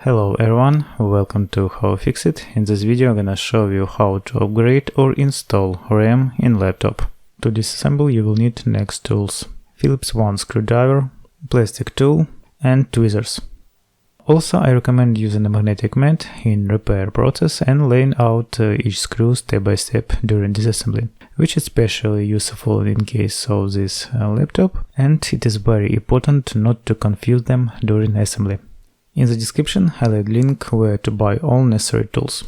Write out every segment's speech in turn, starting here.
Hello everyone, welcome to How-FixIT. In this video I'm gonna show you how to upgrade or install RAM in laptop. To disassemble you will need next tools: Phillips 1 screwdriver, plastic tool and tweezers. Also I recommend using a magnetic mat in repair process and laying out each screw step by step during disassembling, which is especially useful in case of this laptop, and it is very important not to confuse them during assembly. In the description I'll add a link where to buy all necessary tools.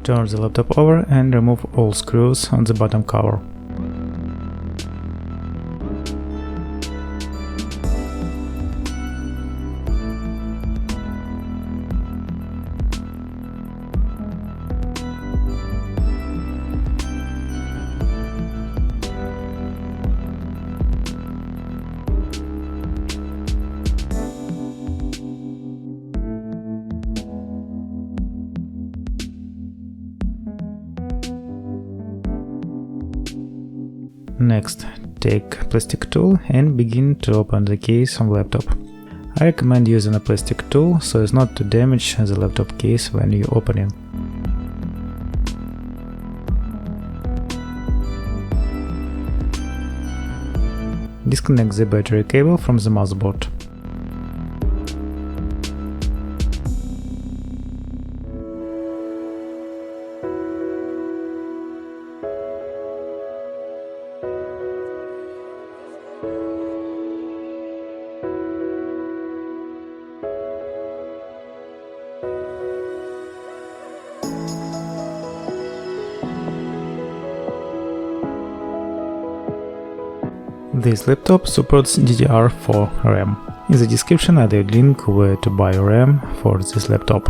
Turn the laptop over and remove all screws on the bottom cover. Next, take plastic tool and begin to open the case on laptop. I recommend using a plastic tool so as not to damage the laptop case when you open it. Disconnect the battery cable from the motherboard. This laptop supports DDR4 RAM. In the description I added a link where to buy RAM for this laptop.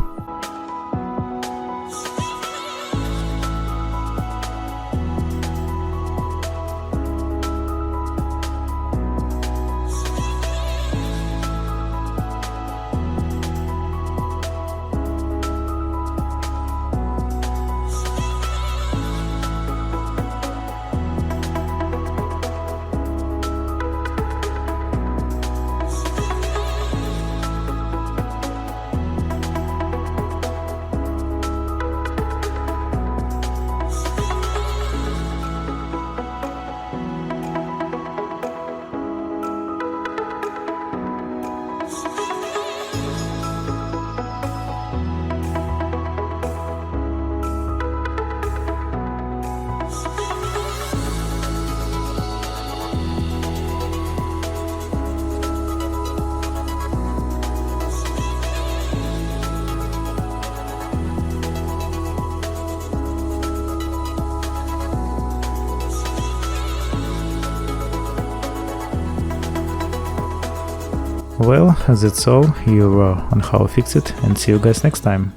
Well, that's all. You were on How-FixIT, and see you guys next time.